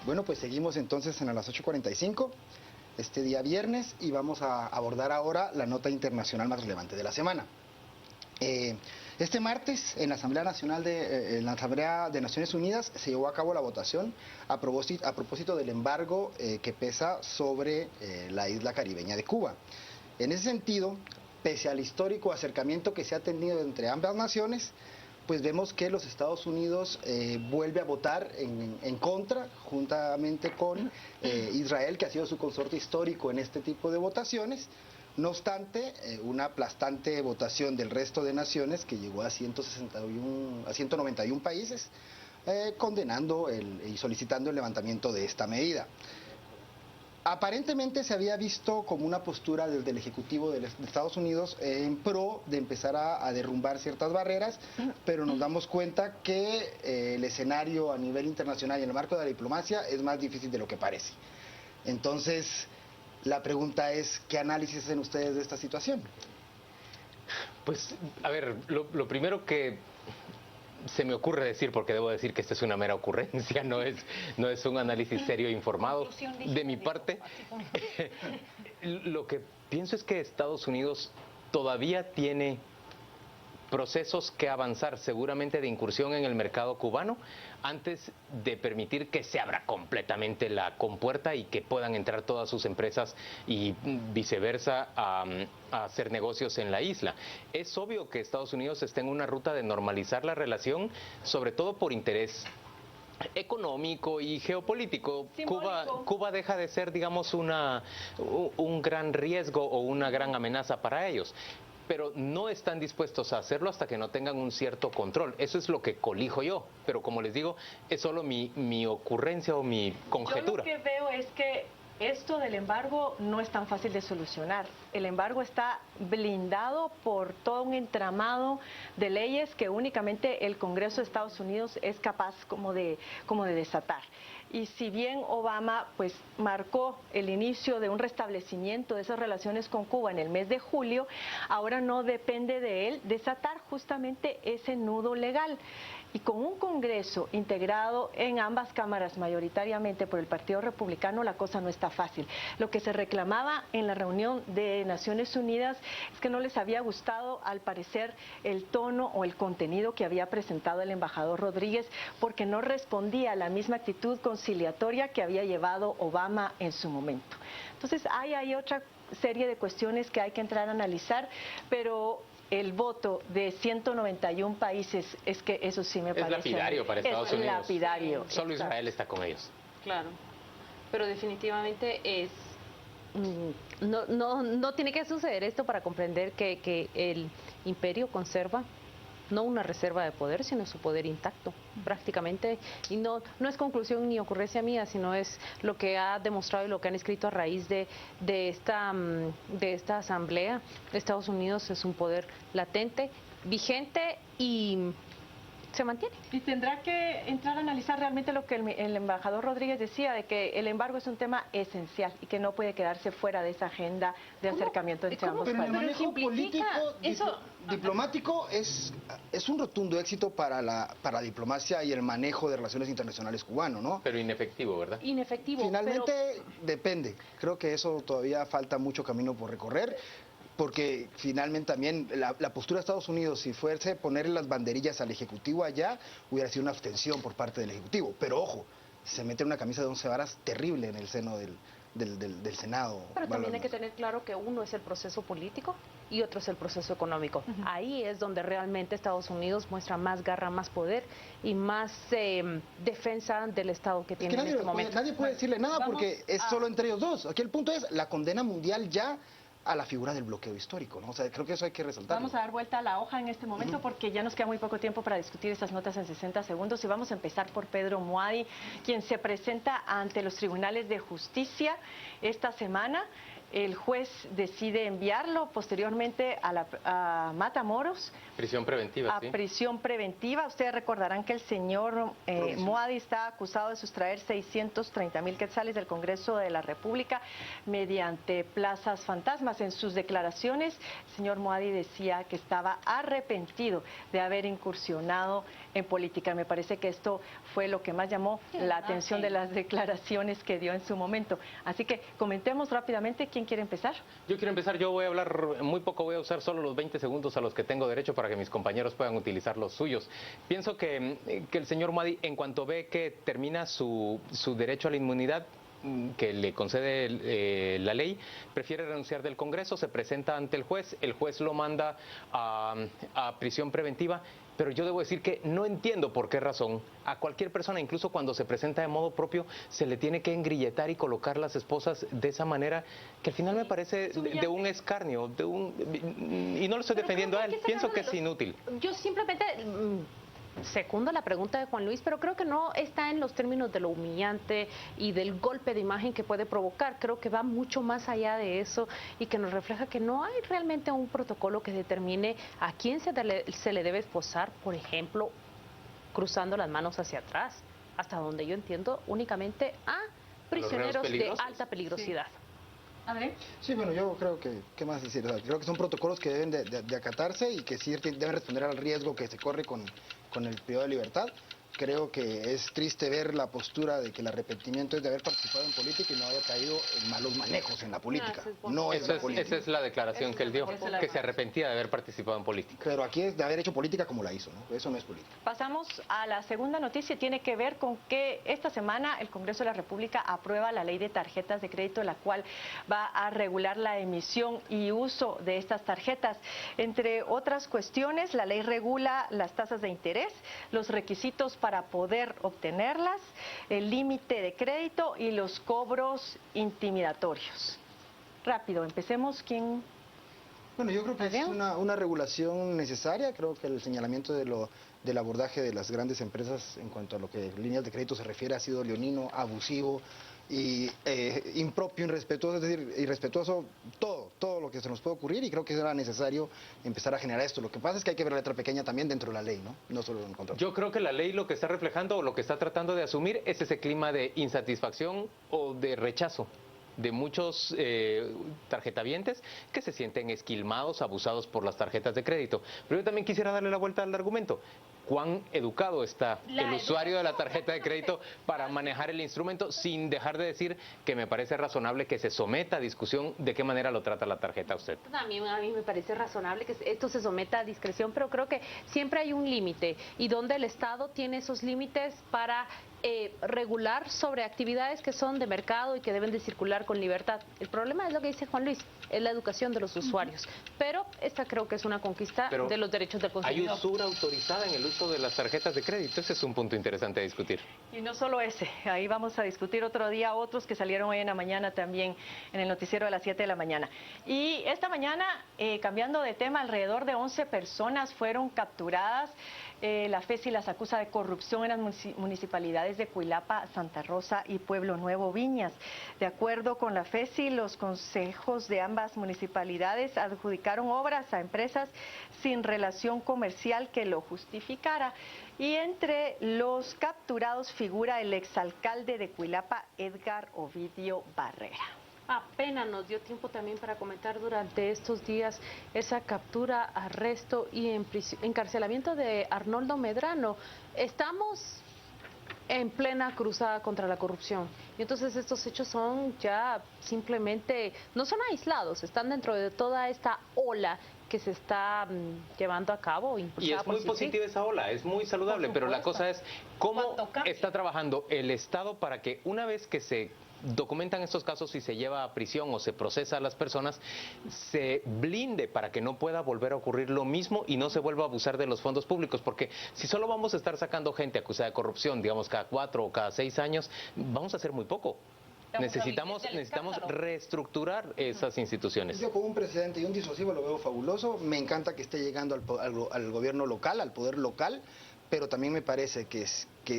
Bueno, pues seguimos entonces en a las 8:45, este día viernes, y vamos a abordar ahora la nota internacional más relevante de la semana. Este martes, en la en la Asamblea de Naciones Unidas, se llevó a cabo la votación a propósito del embargo que pesa sobre la isla caribeña de Cuba. En ese sentido, pese al histórico acercamiento que se ha tenido entre ambas naciones, pues vemos que los Estados Unidos vuelve a votar en contra, juntamente con Israel, que ha sido su consorte histórico en este tipo de votaciones. No obstante, una aplastante votación del resto de naciones, que llegó a 191 países, condenando y solicitando el levantamiento de esta medida. Aparentemente se había visto como una postura desde el Ejecutivo de Estados Unidos en pro de empezar a derrumbar ciertas barreras, pero nos damos cuenta que el escenario a nivel internacional y en el marco de la diplomacia es más difícil de lo que parece. Entonces, la pregunta es, ¿qué análisis hacen ustedes de esta situación? Pues, a ver, lo primero que se me ocurre decir, porque debo decir que esta es una mera ocurrencia, no es un análisis serio e informado de mi parte. Lo que pienso es que Estados Unidos todavía tiene procesos que avanzar, seguramente de incursión en el mercado cubano, antes de permitir que se abra completamente la compuerta y que puedan entrar todas sus empresas y viceversa a hacer negocios en la isla. Es obvio que Estados Unidos está en una ruta de normalizar la relación, sobre todo por interés económico y geopolítico. Cuba deja de ser, digamos, un gran riesgo o una gran amenaza para ellos, pero no están dispuestos a hacerlo hasta que no tengan un cierto control. Eso es lo que colijo yo, pero como les digo, es solo mi ocurrencia o mi conjetura. Yo lo que veo es que esto del embargo no es tan fácil de solucionar. El embargo está blindado por todo un entramado de leyes que únicamente el Congreso de Estados Unidos es capaz como de desatar. Y si bien Obama pues marcó el inicio de un restablecimiento de esas relaciones con Cuba en el mes de julio, ahora no depende de él desatar justamente ese nudo legal. Y con un Congreso integrado en ambas cámaras mayoritariamente por el Partido Republicano, la cosa no está fácil. Lo que se reclamaba en la reunión de Naciones Unidas es que no les había gustado, al parecer, el tono o el contenido que había presentado el embajador Rodríguez, porque no respondía a la misma actitud conciliatoria que había llevado Obama en su momento. Entonces, hay otra serie de cuestiones que hay que entrar a analizar, pero el voto de 191 países, es que eso sí me parece... Es lapidario para Estados Unidos. Es lapidario. Solo Israel está con ellos. Claro, pero definitivamente es... No tiene que suceder esto para comprender que el imperio conserva no una reserva de poder, sino su poder intacto, prácticamente. Y no es conclusión ni ocurrencia mía, sino es lo que ha demostrado y lo que han escrito a raíz de esta asamblea. Estados Unidos es un poder latente, vigente y se mantiene. Y tendrá que entrar a analizar realmente lo que el embajador Rodríguez decía, de que el embargo es un tema esencial y que no puede quedarse fuera de esa agenda de acercamiento entre ambos países. Pero el manejo político, diplomático es un rotundo éxito para la diplomacia y el manejo de relaciones internacionales cubano, ¿no? Pero inefectivo, ¿verdad? Inefectivo. Finalmente depende. Creo que eso todavía falta mucho camino por recorrer. Porque finalmente también la postura de Estados Unidos, si fuese ponerle las banderillas al Ejecutivo allá, hubiera sido una abstención por parte del Ejecutivo. Pero ojo, se mete una camisa de 11 varas terrible en el seno del Senado. Pero también hay que tener claro que uno es el proceso político y otro es el proceso económico. Ahí es donde realmente Estados Unidos muestra más garra, más poder y más defensa del Estado que tiene en este momento. Nadie puede decirle nada porque es solo entre ellos dos. Aquí el punto es la condena mundial ya a la figura del bloqueo histórico, ¿no? O sea, creo que eso hay que resaltar. Vamos a dar vuelta a la hoja en este momento porque ya nos queda muy poco tiempo para discutir estas notas en 60 segundos y vamos a empezar por Pedro Moadi, quien se presenta ante los tribunales de justicia esta semana. el juez decide enviarlo posteriormente a Matamoros. Prisión preventiva, A sí. prisión preventiva. Ustedes recordarán que el señor Moadi está acusado de sustraer 630,000 quetzales del Congreso de la República mediante plazas fantasmas. En sus declaraciones, el señor Moadi decía que estaba arrepentido de haber incursionado en política. Me parece que esto fue lo que más llamó la atención de las declaraciones que dio en su momento. Así que comentemos rápidamente. ¿Quién quiere empezar? Yo quiero empezar. Yo voy a hablar muy poco, voy a usar solo los 20 segundos a los que tengo derecho para que mis compañeros puedan utilizar los suyos. Pienso que el señor Moadi, en cuanto ve que termina su derecho a la inmunidad que le concede la ley, prefiere renunciar del Congreso, se presenta ante el juez lo manda a prisión preventiva. Pero yo debo decir que no entiendo por qué razón a cualquier persona, incluso cuando se presenta de modo propio, se le tiene que engrilletar y colocar las esposas de esa manera, que al final me parece de un escarnio, y no lo estoy defendiendo a él, pienso que es inútil. Yo simplemente secundo la pregunta de Juan Luis, pero creo que no está en los términos de lo humillante y del golpe de imagen que puede provocar. Creo que va mucho más allá de eso y que nos refleja que no hay realmente un protocolo que determine a quién se le debe esposar, por ejemplo, cruzando las manos hacia atrás, hasta donde yo entiendo, únicamente a prisioneros de alta peligrosidad. Sí, bueno, yo creo que, ¿qué más decir? O sea, creo que son protocolos que deben de acatarse y que sí deben responder al riesgo que se corre con el periodo de libertad. Creo que es triste ver la postura de que el arrepentimiento es de haber participado en política y no haber caído en malos manejos en la política. Esa es la declaración que él dio, que se arrepentía de haber participado en política. Pero aquí es de haber hecho política como la hizo, ¿no? Eso no es política. Pasamos a la segunda noticia, tiene que ver con que esta semana el Congreso de la República aprueba la ley de tarjetas de crédito, la cual va a regular la emisión y uso de estas tarjetas. Entre otras cuestiones, la ley regula las tasas de interés, los requisitos para poder obtenerlas, el límite de crédito y los cobros intimidatorios. Rápido, empecemos. ¿Quién? Bueno, yo creo que es una regulación necesaria. Creo que el señalamiento del abordaje de las grandes empresas en cuanto a lo que líneas de crédito se refiere ha sido leonino, abusivo y impropio, irrespetuoso, es decir, irrespetuoso todo lo que se nos puede ocurrir, y creo que era necesario empezar a generar esto. Lo que pasa es que hay que ver la letra pequeña también dentro de la ley, no solo en contra. Yo creo que la ley lo que está reflejando o lo que está tratando de asumir es ese clima de insatisfacción o de rechazo de muchos tarjetavientes que se sienten esquilmados, abusados por las tarjetas de crédito. Pero yo también quisiera darle la vuelta al argumento. ¿Cuán educado está el usuario de la tarjeta de crédito para manejar el instrumento, sin dejar de decir que me parece razonable que se someta a discusión de qué manera lo trata la tarjeta a usted? A mí me parece razonable que esto se someta a discreción, pero creo que siempre hay un límite, y donde el Estado tiene esos límites para regular sobre actividades que son de mercado y que deben de circular con libertad. El problema es lo que dice Juan Luis, es la educación de los usuarios. Pero esta creo que es una conquista de los derechos del consumidor. ¿Hay usura autorizada en el uso de las tarjetas de crédito? Ese es un punto interesante a discutir. Y no solo ese, ahí vamos a discutir otro día otros que salieron hoy en la mañana también en el noticiero de las 7 de la mañana. Y esta mañana, cambiando de tema, alrededor de 11 personas fueron capturadas. La FESI las acusa de corrupción en las municipalidades de Cuilapa, Santa Rosa y Pueblo Nuevo, Viñas. De acuerdo con la FESI, los consejos de ambas municipalidades adjudicaron obras a empresas sin relación comercial que lo justificara. Y entre los capturados figura el exalcalde de Cuilapa, Edgar Ovidio Barrera. Apenas nos dio tiempo también para comentar durante estos días esa captura, arresto y encarcelamiento de Arnoldo Medrano. Estamos en plena cruzada contra la corrupción, y entonces estos hechos son ya simplemente, no son aislados, están dentro de toda esta ola que se está llevando a cabo. Y es muy positiva esa ola, es muy saludable, pero la cosa es cómo está trabajando el Estado para que una vez que se documentan estos casos y se lleva a prisión o se procesa a las personas, se blinde para que no pueda volver a ocurrir lo mismo y no se vuelva a abusar de los fondos públicos, porque si solo vamos a estar sacando gente acusada de corrupción, digamos cada 4 o cada 6 años, vamos a hacer muy poco. Necesitamos reestructurar esas instituciones. Yo con un presidente y un disuasivo lo veo fabuloso. Me encanta que esté llegando al gobierno local, al poder local, pero también me parece que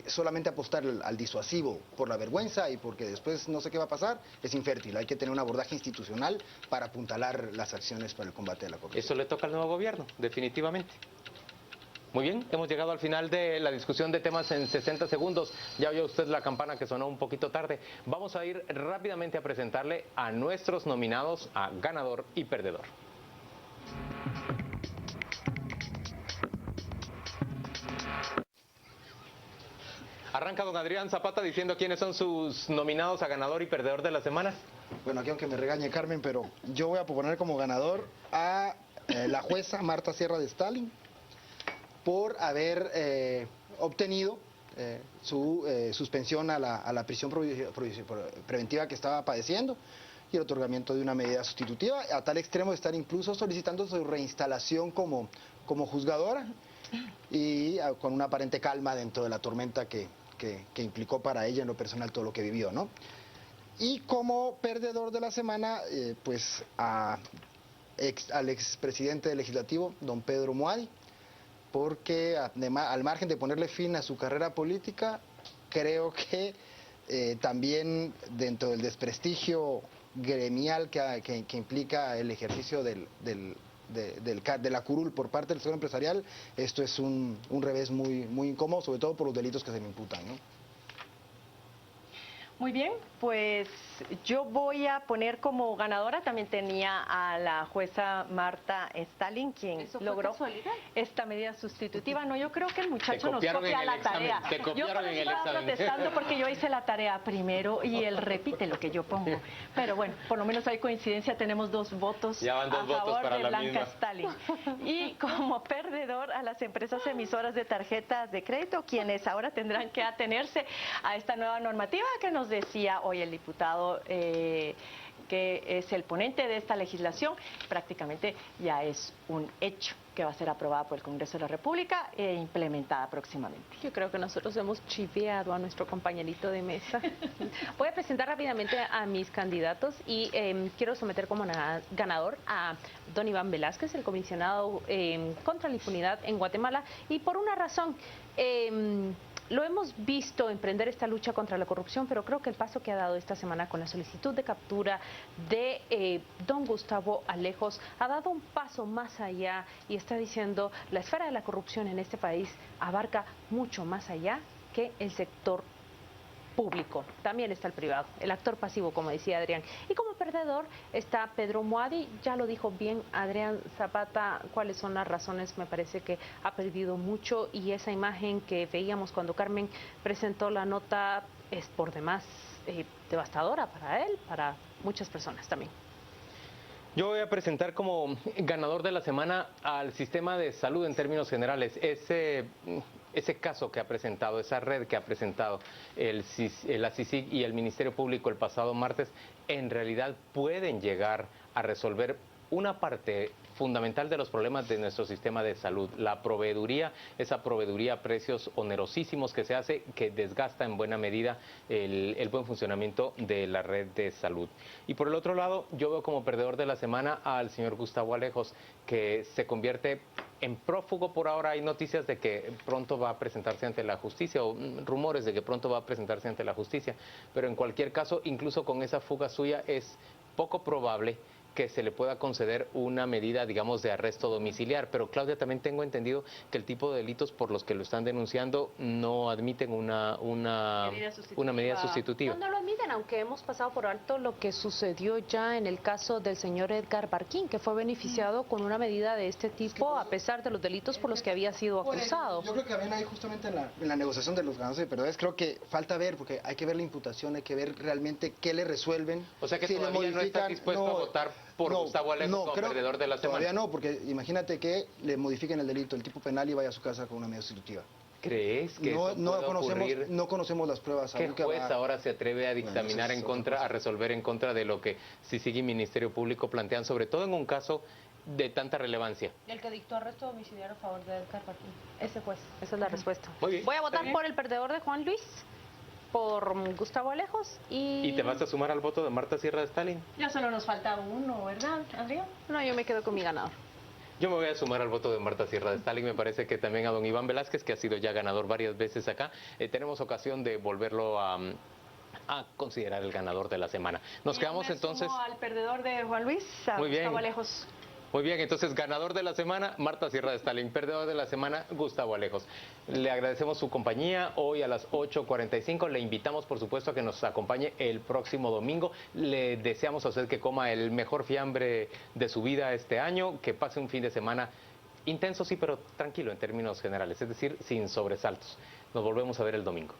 solamente apostar al disuasivo por la vergüenza y porque después no sé qué va a pasar es infértil. Hay que tener un abordaje institucional para apuntalar las acciones para el combate a la corrupción. Eso le toca al nuevo gobierno, definitivamente. Muy bien, hemos llegado al final de la discusión de temas en 60 segundos. Ya oyó usted la campana que sonó un poquito tarde. Vamos a ir rápidamente a presentarle a nuestros nominados a ganador y perdedor. Arranca don Adrián Zapata diciendo quiénes son sus nominados a ganador y perdedor de la semana. Bueno, aquí aunque me regañe Carmen, pero yo voy a proponer como ganador a la jueza Marta Sierra de Stalin por haber obtenido su suspensión a la prisión preventiva que estaba padeciendo y el otorgamiento de una medida sustitutiva, a tal extremo de estar incluso solicitando su reinstalación como juzgadora y con una aparente calma dentro de la tormenta que implicó para ella en lo personal todo lo que vivió, ¿no? Y como perdedor de la semana, pues al expresidente legislativo, don Pedro Muadi, porque al margen de ponerle fin a su carrera política, creo que también dentro del desprestigio gremial que implica el ejercicio de la curul por parte del sector empresarial, esto es un revés muy incómodo, sobre todo por los delitos que se le imputan, ¿no? Muy bien, pues yo voy a poner como ganadora, también tenía a la jueza Marta Stalin, quien ¿Eso fue logró casualidad? esta medida sustitutiva. No, yo creo que el muchacho nos copiaron copia en la el examen, tarea. te copiaron Yo por en eso el estaba examen. protestando porque yo hice la tarea primero y él repite lo que yo pongo. Pero bueno, por lo menos hay coincidencia, tenemos 2 votos Ya van 2 a votos favor para de la Blanca misma. Stalin. Y como perdedor a las empresas emisoras de tarjetas de crédito, quienes ahora tendrán que atenerse a esta nueva normativa que nos decía hoy el diputado que es el ponente de esta legislación. Prácticamente ya es un hecho que va a ser aprobada por el Congreso de la República e implementada próximamente. Yo creo que nosotros hemos chiveado a nuestro compañerito de mesa. Voy a presentar rápidamente a mis candidatos y quiero someter como ganador a don Iván Velázquez, el comisionado contra la impunidad en Guatemala, y por una razón. Lo hemos visto emprender esta lucha contra la corrupción, pero creo que el paso que ha dado esta semana con la solicitud de captura de don Gustavo Alejos ha dado un paso más allá y está diciendo la esfera de la corrupción en este país abarca mucho más allá que el sector público, también está el privado, el actor pasivo, como decía Adrián. Y como perdedor está Pedro Muadi, ya lo dijo bien Adrián Zapata, cuáles son las razones. Me parece que ha perdido mucho y esa imagen que veíamos cuando Carmen presentó la nota es por demás devastadora para él, para muchas personas también. Yo voy a presentar como ganador de la semana al sistema de salud en términos generales. Ese caso que ha presentado, esa red que ha presentado la CICIG y el Ministerio Público el pasado martes, en realidad pueden llegar a resolver una parte fundamental de los problemas de nuestro sistema de salud, la proveeduría, esa proveeduría a precios onerosísimos que se hace, que desgasta en buena medida el buen funcionamiento de la red de salud. Y por el otro lado, yo veo como perdedor de la semana al señor Gustavo Alejos, que se convierte en prófugo por ahora. Hay noticias de que pronto va a presentarse ante la justicia, o rumores de que pronto va a presentarse ante la justicia, pero en cualquier caso, incluso con esa fuga suya, es poco probable que se le pueda conceder una medida, digamos, de arresto domiciliar. Pero, Claudia, también tengo entendido que el tipo de delitos por los que lo están denunciando no admiten una medida sustitutiva. No lo admiten, aunque hemos pasado por alto lo que sucedió ya en el caso del señor Edgar Barquín, que fue beneficiado con una medida de este tipo a pesar de los delitos por los que había sido acusado. Yo creo que también ahí justamente en la negociación de los ganadores y perdedores, creo que falta ver, porque hay que ver la imputación, hay que ver realmente qué le resuelven. O sea que si todavía no está dispuesto a votar por Gustavo Alejos como perdedor de la semana. Todavía no, porque imagínate que le modifiquen el delito, el tipo penal, y vaya a su casa con una medida sustitutiva. ¿Crees que no conocemos las pruebas? ¿Qué juez ahora se atreve a dictaminar a resolver en contra de lo que CICIG y Ministerio Público plantean, sobre todo en un caso de tanta relevancia? El que dictó arresto domiciliario a favor de Edgar Barquín. Ese juez, esa es la respuesta. Muy bien. Voy a votar por el perdedor de Juan Luis, por Gustavo Alejos ¿Y te vas a sumar al voto de Marta Sierra de Stalin? Ya solo nos falta uno, ¿verdad, Adrián? No, yo me quedo con mi ganador. Yo me voy a sumar al voto de Marta Sierra de Stalin. Me parece que también a don Iván Velázquez, que ha sido ya ganador varias veces acá. Tenemos ocasión de volverlo a considerar el ganador de la semana. Nos quedamos entonces... al perdedor de Juan Luis, a Muy bien. Gustavo Alejos. Muy bien, entonces ganador de la semana, Marta Sierra de Stalin. Perdedor de la semana, Gustavo Alejos. Le agradecemos su compañía hoy a las 8:45. Le invitamos, por supuesto, a que nos acompañe el próximo domingo. Le deseamos a usted que coma el mejor fiambre de su vida este año, que pase un fin de semana intenso, sí, pero tranquilo en términos generales, es decir, sin sobresaltos. Nos volvemos a ver el domingo.